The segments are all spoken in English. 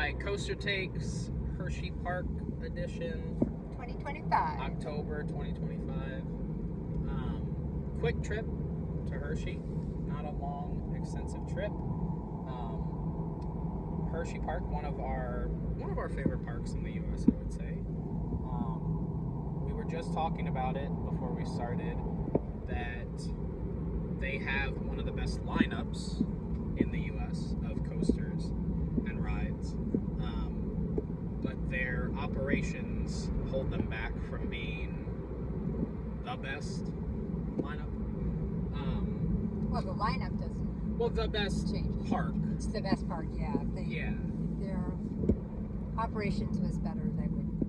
Alright, CoasterTakes Hersheypark edition. 2025. October 2025. Quick trip to Hershey. Not a long, extensive trip. Hersheypark, one of our favorite parks in the U.S., I would say. We were just talking about it before we started, that they have one of the best lineups in the U.S. of coasters and rides, but their operations hold them back from being the best lineup. Well, the lineup doesn't. Well, the best change. Park. It's the best park, yeah. Yeah. If their operations was better, they would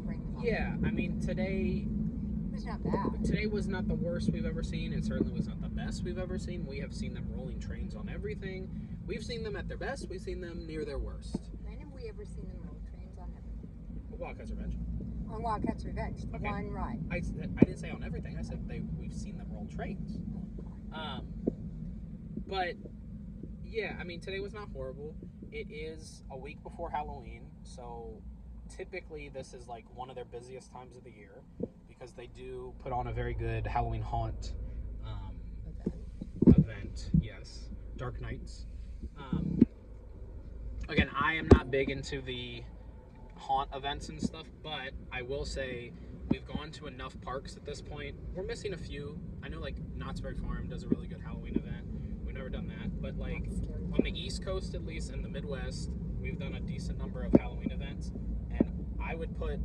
bring them up. Yeah, I mean, today It was not bad. Today was not the worst we've ever seen. It certainly was not the best we've ever seen. We have seen them rolling trains on everything. We've seen them at their best. We've seen them near their worst. When have we ever seen them roll trains on everything? Wildcats Revenge. On Wildcats Revenge, Okay. one ride. I didn't say on everything. I said we've seen them roll trains. But yeah, I mean, today was not horrible. It is a week before Halloween, so typically this is like one of their busiest times of the year because they do put on a very good Halloween haunt event. Yes, Dark Nights. Again, I am not big into the haunt events and stuff, but I will say we've gone to enough parks at this point. We're missing a few. I know like Knott's Berry Farm does a really good Halloween event. We've never done that, but like on the East Coast, at least in the Midwest, we've done a decent number of Halloween events, and I would put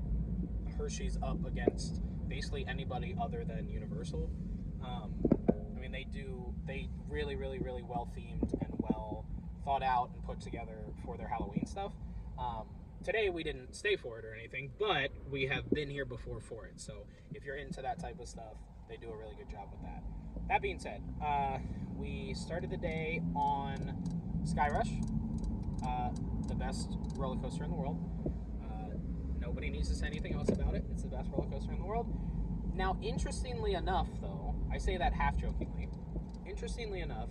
Hershey's up against basically anybody other than Universal. I mean, they really well themed and well thought out and put together for their Halloween stuff. Today we didn't stay for it or anything, but we have been here before for it. So if you're into that type of stuff, they do a really good job with that. That being said, we started the day on Sky Rush, the best roller coaster in the world. Nobody needs to say anything else about it. It's the best roller coaster in the world. Now, interestingly enough, though, I say that half jokingly. Interestingly enough,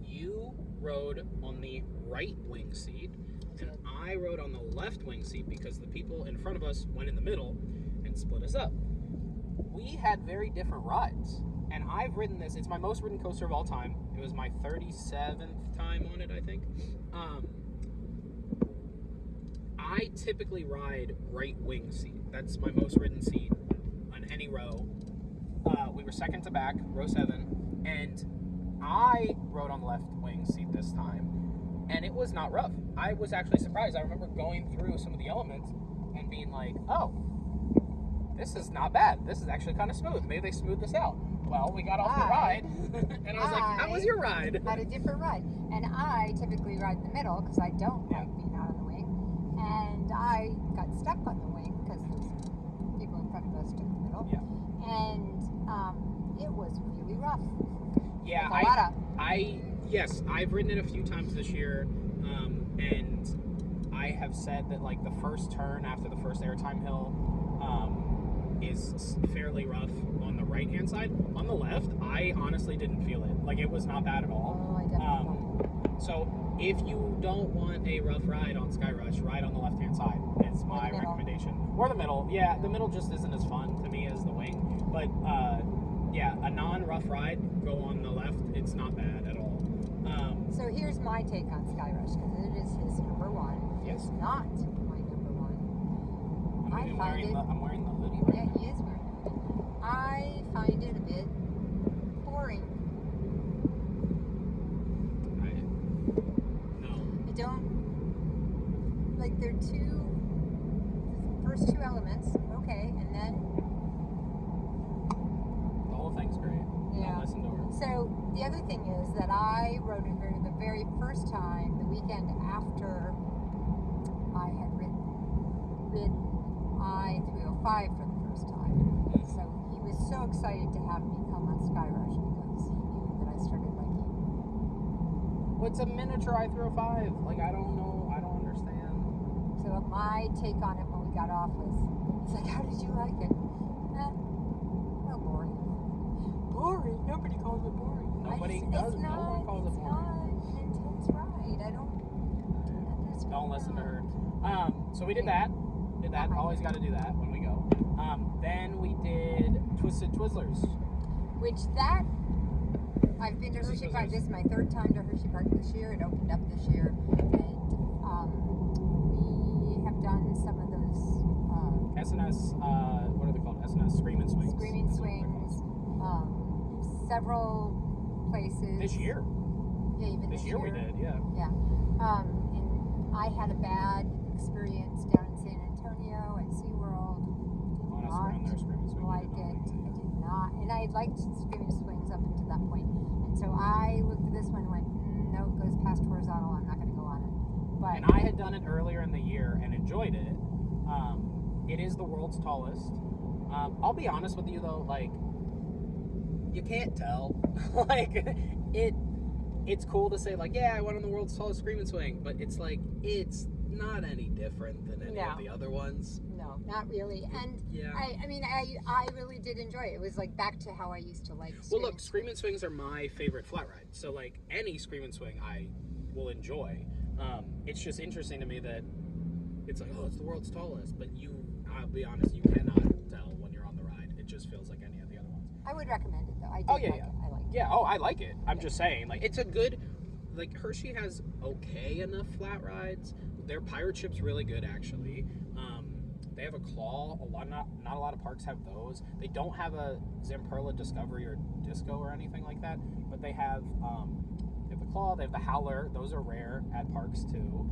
you rode on the right wing seat, and I rode on the left wing seat because the people in front of us went in the middle and split us up. We had very different rides, and I've ridden this. It's my most ridden coaster of all time. It was my 37th time on it, I think. I typically ride right wing seat. That's my most ridden seat on any row. We were second to back, row 7, and I rode on the left wing seat this time, and it was not rough. I was actually surprised. I remember going through some of the elements and being like, oh, this is not bad. This is actually kind of smooth. Maybe they smoothed this out. Well, we got off the ride, and I was like, how was your ride? I had a different ride. And I typically ride in the middle because I don't like being out on the wing. And I got stuck on the wing because those people in front of us took the middle. Yeah. And it was really rough. Yeah, yes, I've ridden it a few times this year, and I have said that like the first turn after the first airtime hill is fairly rough on the right hand side. On the left, I honestly didn't feel it. Like it was not bad at all. Oh, I definitely So if you don't want a rough ride on Sky Rush, ride on the left hand side. It's my recommendation. Or the middle. Yeah, the middle just isn't as fun to me as the wing. But yeah, a non-rough ride, go on the left. It's not bad at all. So here's my take on Sky Rush, because it is his number one. Yes. It's not my number one. I'm wearing the hoodie. Yeah, he is wearing the hoodie. I find it a bit boring. I don't like their first two elements, okay, and then the whole thing's great. Yeah. Don't listen to her. So the other thing is that I rode it the very first time, the weekend after I had ridden I-305 for the first time. So he was so excited to have me come on Sky Rush because he knew that I started liking it. Well, it's a miniature I-305. Like, I don't know. I don't understand. So my take on it when we got off was, he's like, how did you like it? Well, boring. Boring? Nobody calls it boring. Nobody does. No one calls it boring. It's not an intense ride. I don't. There's Don't listen to her. So we did that. Always got to do that when we go. Then we did Twisted Twizzlers. Which I've been to Hersheypark. This is my third time to Hersheypark this year. It opened up this year, and we have done some of those SNS. What are they called? SNS Screaming Swings. Screaming Swings. Several places. This year. Yeah, even this year we did. Yeah. Yeah. And I had a bad experience down in San Antonio at SeaWorld. Did not like it. I did not. And I liked Screaming Swings up until that point. And so I looked at this one and went, no, it goes past horizontal. I'm not going to go on it. But and I had done it earlier in the year and enjoyed it. It is the world's tallest. I'll be honest with you though, like, you can't tell. Like, it's cool to say, like, yeah, I went on the world's tallest Screaming Swing, but it's like, it's not any different than any of the other ones. No, not really. And yeah. I mean, I really did enjoy it. It was like back to how I used to like Well, look, Screaming Swings are my favorite flat ride. So, like, any Screaming Swing I will enjoy. It's just interesting to me that it's like, oh, it's the world's tallest, but I'll be honest, you cannot tell when you're on the ride. It just feels like any of the other ones. I would recommend it, though. I like it. I like it. Yeah, I like it. I'm just saying, like, it's a good, like, Hershey has okay enough flat rides. Their pirate ship's really good, actually. They have a Claw. Not a lot of parks have those. They don't have a Zamperla Discovery or Disco or anything like that, but they have the Claw. They have the Howler. Those are rare at parks too.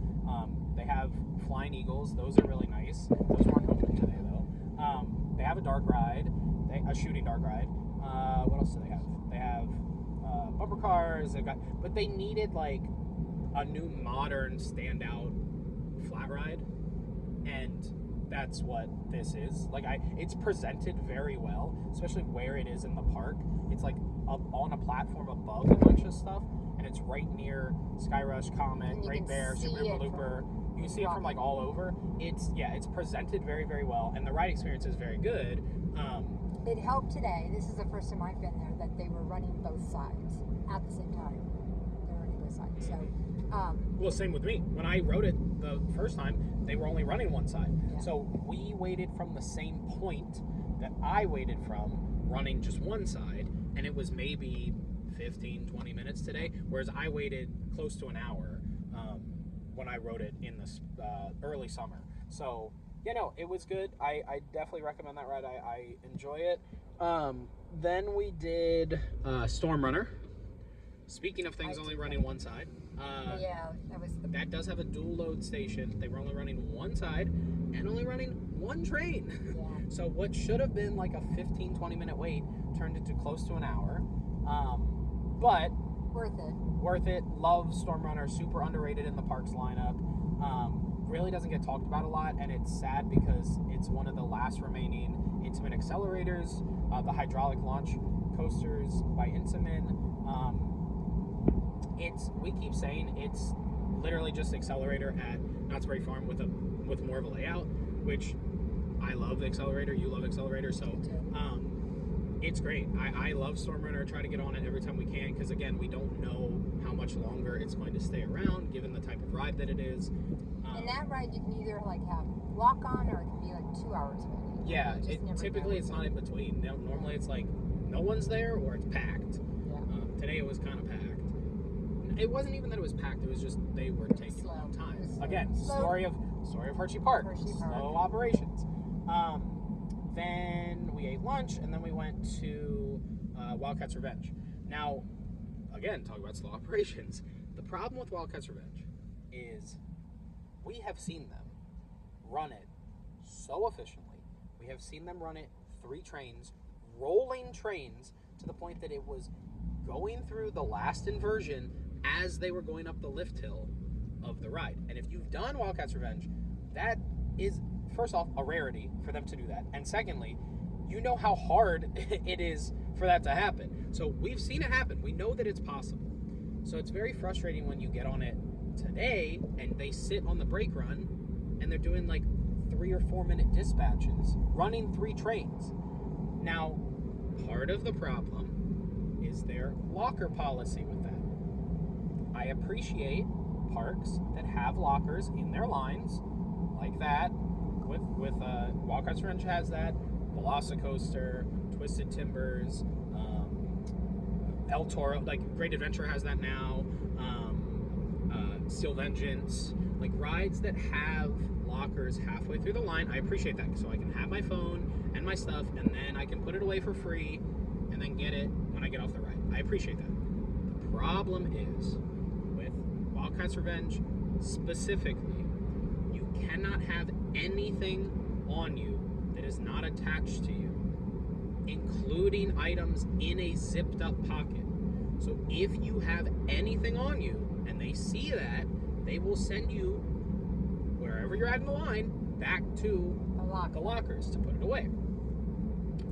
They have Flying Eagles. Those are really nice. Those weren't open today though. They have a dark ride, a shooting dark ride. What else do they have? They have bumper cars. But they needed like a new modern standout flat ride, and that's what this is. Like, it's presented very well, especially where it is in the park. It's like up on a platform above a bunch of stuff, and it's right near Skyrush, Comet, Great Bear, Super Duper Looper. You can see it from like all over. It's presented very, very well, and the ride experience is very good. It helped today. This is the first time I've been there that they were running both sides at the same time. They were running both sides. So. Well, same with me. When I rode it the first time, they were only running one side. Yeah. So we waited from the same point that I waited from, running just one side, and it was maybe 15, 20 minutes today, whereas I waited close to an hour when I rode it in this early summer. So, it was good. I definitely recommend that ride. I enjoy it. Then we did Storm Runner. Speaking of things only running one side. That does have a dual load station. They were only running one side and only running one train. Yeah. So what should have been like a 15-20 minute wait turned into close to an hour. But worth it. Love Storm Runner. Super underrated in the parks lineup. Really doesn't get talked about a lot, and it's sad because it's one of the last remaining Intamin accelerators. The hydraulic launch coasters by Intamin. We keep saying it's literally just accelerator at Knott's Berry Farm with more of a layout, which I love the accelerator. You love accelerator, so it's great. I love Storm Runner. Try to get on it every time we can because again, we don't know how much longer it's going to stay around given the type of ride that it is. And that ride you can either like have walk on or it can be like 2 hours waiting. Yeah, typically it's not in between. Normally it's like no one's there or it's packed. Yeah. Today it was kind of packed. It wasn't even that it was packed. It was just they were taking a long time. Again, story of Hersheypark. Slow operations. Then we ate lunch, and then we went to Wildcats Revenge. Now, again, talk about slow operations. The problem with Wildcats Revenge is we have seen them run it so efficiently. We have seen them run it 3 trains, rolling trains, to the point that it was going through the last inversion as they were going up the lift hill of the ride. And if you've done Wildcats Revenge, that is, first off, a rarity for them to do that. And secondly, you know how hard it is for that to happen. So we've seen it happen. We know that it's possible. So it's very frustrating when you get on it today and they sit on the brake run and they're doing like 3 or 4 minute dispatches, running 3 trains. Now, part of the problem is their locker policy with that. I appreciate parks that have lockers in their lines, like that. With Wildcats Revenge has that. VelociCoaster, Twisted Timbers, El Toro, like Great Adventure has that now. Steel Vengeance, like rides that have lockers halfway through the line. I appreciate that, so I can have my phone and my stuff, and then I can put it away for free, and then get it when I get off the ride. I appreciate that. The problem is with Wildcats Revenge specifically, you cannot have anything on you that is not attached to you, including items in a zipped up pocket. So if you have anything on you and they see that, they will send you wherever you're at in the line back to the lockers to put it away.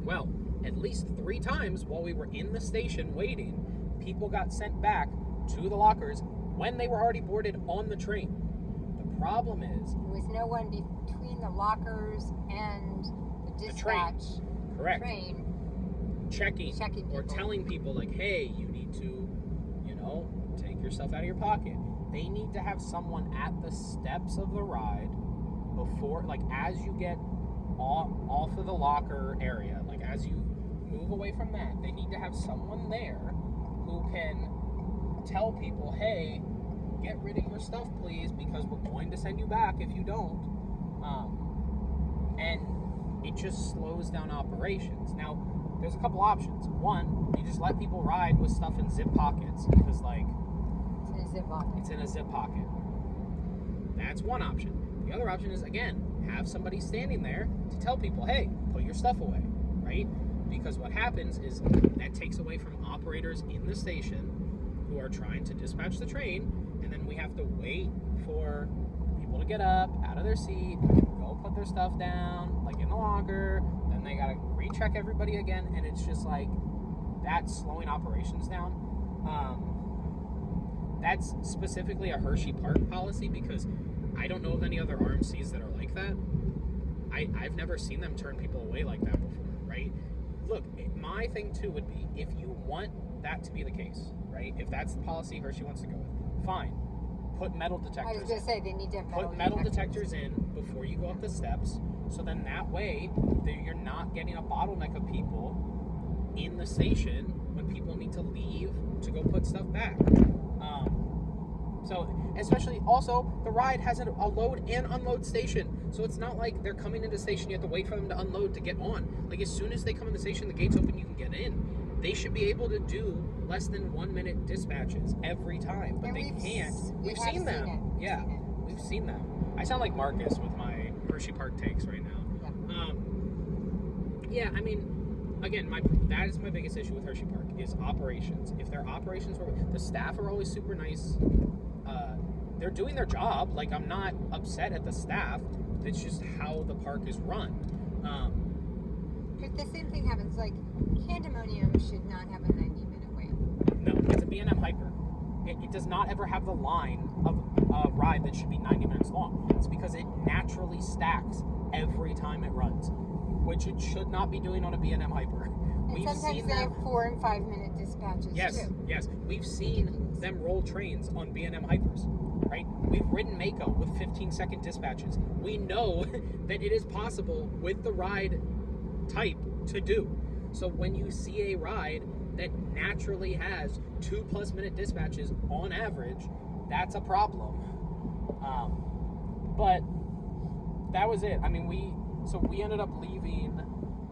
Well, at least 3 times while we were in the station waiting, people got sent back to the lockers when they were already boarded on the train. The problem is there was no one between the lockers and the dispatch train checking or telling people like, hey, you need to, take your stuff out of your pocket. They need to have someone at the steps of the ride before, like as you get off of the locker area, like as you move away from that, they need to have someone there who can tell people, hey, get rid of your stuff, please, because we're going to send you back if you don't. And it just slows down operations. Now, there's a couple options. One, you just let people ride with stuff in zip pockets because, like, it's in a zip pocket. That's one option. The other option is, again, have somebody standing there to tell people, hey, put your stuff away, right? Because what happens is that takes away from operators in the station who are trying to dispatch the train, and then we have to wait for people to get up out of their seat, go put their stuff down, like in the locker, then they gotta recheck everybody again, and it's just like, that's slowing operations down. That's specifically a Hersheypark policy because I don't know of any other RMCs that are like that. I've never seen them turn people away like that before, right? Look, my thing too would be, if you want that to be the case, right? If that's the policy Hershey wants to go with, fine. Put metal detectors I was going to say, they need to have metal detectors in before you go up the steps, so then that way you're not getting a bottleneck of people in the station when people need to leave to go put stuff back. So, especially, also, the ride has a load and unload station. So it's not like they're coming into the station, you have to wait for them to unload to get on. Like, as soon as they come in the station, the gates open, you can get in. They should be able to do less than 1 minute dispatches every time, but they can't. We've seen them. Yeah, we've seen them. I sound like Marcus with my Hersheypark takes right now. Yeah, I mean, again, that is my biggest issue with Hersheypark is operations. If their operations were, the staff are always super nice. They're doing their job. Like, I'm not upset at the staff. It's just how the park is run. The same thing happens. Like, Pandemonium should not have a 90-minute wait. No, it's a B&M Hyper. It does not ever have the line of a ride that should be 90 minutes long. It's because it naturally stacks every time it runs, which it should not be doing on a B&M Hyper. And sometimes they have 4 and 5 minute dispatches too. Yes. We've seen them roll trains on B&M Hypers, right? We've ridden Mako with 15-second dispatches. We know that it is possible with the ride type to do. So when you see a ride that naturally has 2+ minute dispatches on average, that's a problem. But that was it. I mean, we ended up leaving.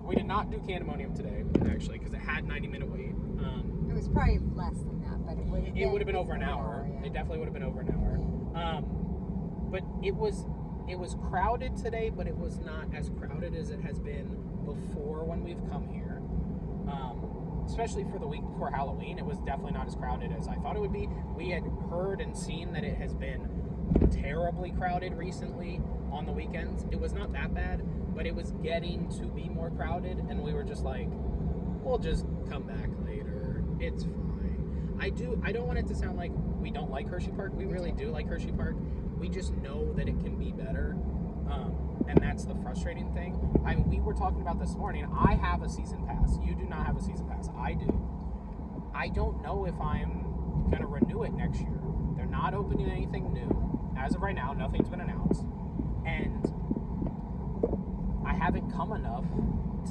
We did not do Pandemonium today, actually, because it had 90-minute wait. It was probably less than that, but it would have been over an hour. Yeah. It definitely would have been over an hour. But it was crowded today, but it was not as crowded as it has been before when we've come here. Especially for the week before Halloween, it was definitely not as crowded as I thought it would be. We had heard and seen that it has been terribly crowded recently on the weekends. It was not that bad, but it was getting to be more crowded, and we were just like, we'll just come back later. It's fine. I don't want it to sound like we don't like Hersheypark. We really do like Hersheypark. We just know that it can be better, and that's the frustrating thing. I mean, we were talking about this morning. I have a season pass. You do not have a season pass. I do. I don't know if I'm going to renew it next year. They're not opening anything new. As of right now, nothing's been announced. And I haven't come enough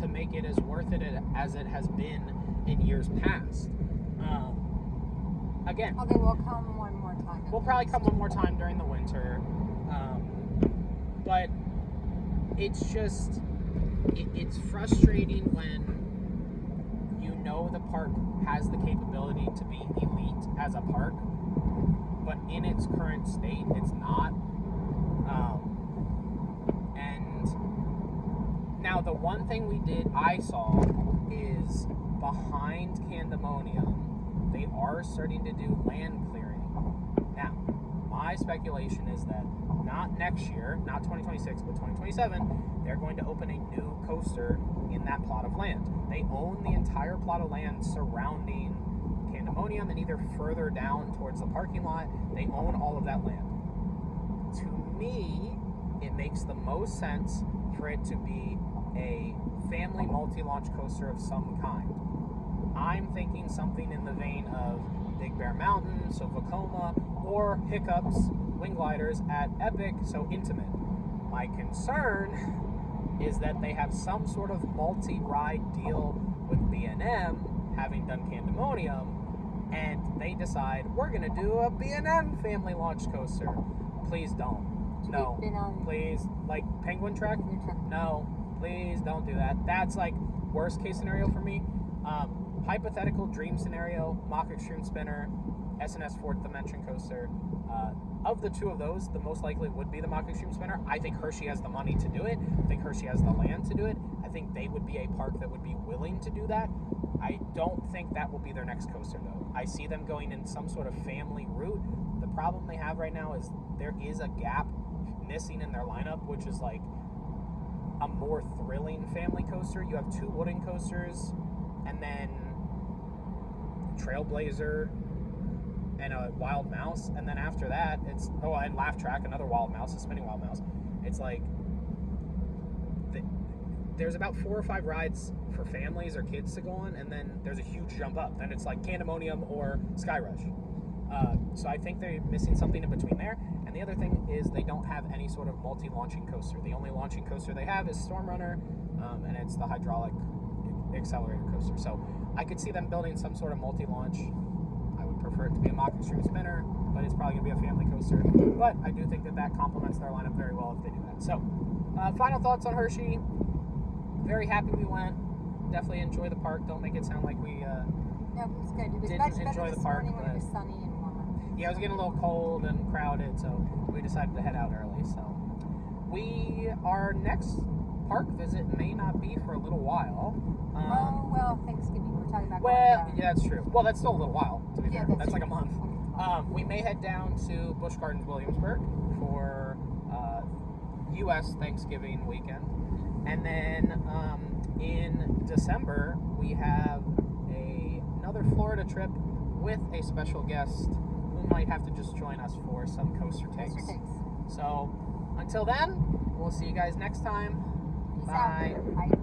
to make it as worth it as it has been in years past. Again, okay, we'll come one more time. We'll probably come one more time during the winter. But it's just, it's frustrating when you know the park has the capability to be elite as a park, but in its current state, it's not. And now the one thing I saw is behind Candemonium, they are starting to do land clearing. Now, my speculation is that not next year, not 2026, but 2027, they're going to open a new coaster in that plot of land. They own the entire plot of land surrounding Candemonium, and either further down towards the parking lot, they own all of that land. To me, it makes the most sense for it to be a family multi-launch coaster of some kind. I'm thinking something in the vein of Big Bear Mountain, so Vekoma, or Hiccups, Wing Gliders at Epic, so Intimate. My concern is that they have some sort of multi-ride deal with B&M, having done Candemonium, and they decide, we're going to do a B&M family launch coaster. Please don't. No. Please. Like Penguin Trek? No. Please don't do that. That's like worst case scenario for me. Hypothetical dream scenario, Mach Extreme Spinner, SNS 4th Dimension Coaster. Of the two of those, the most likely would be the Mach Extreme Spinner. I think Hershey has the money to do it. I think Hershey has the land to do it. I think they would be a park that would be willing to do that. I don't think that will be their next coaster, though. I see them going in some sort of family route. The problem they have right now is there is a gap missing in their lineup, which is like a more thrilling family coaster. You have two wooden coasters, and then Trailblazer and a Wild Mouse, and then after that it's and Laugh Track, another Wild Mouse, a spinning Wild Mouse. It's like there's about 4 or 5 rides for families or kids to go on, and then there's a huge jump up. Then it's like Candemonium or Sky Rush. So I think they're missing something in between there. And the other thing is they don't have any sort of multi-launching coaster. The only launching coaster they have is Storm Runner, and it's the hydraulic accelerator coaster. So I could see them building some sort of multi-launch. I would prefer it to be a Mach Extreme Spinner, but it's probably going to be a family coaster. But I do think that complements their lineup very well if they do that. So, final thoughts on Hershey. Very happy we went. Definitely enjoy the park. Don't make it sound like we no, it was good. It was didn't much better enjoy this the park. morning when it was sunny and warmer. Yeah, it was getting a little cold and crowded, so we decided to head out early. So our next park visit may not be for a little while. Thanksgiving. We're talking about. Well, yeah, that's true. Well, that's still a little while, to be fair. That's true. like a month. We may head down to Busch Gardens Williamsburg for U.S. Thanksgiving weekend. And then in December, we have another Florida trip with a special guest who might have to just join us for some Coaster Takes. So until then, we'll see you guys next time. Peace Bye. Out. Bye.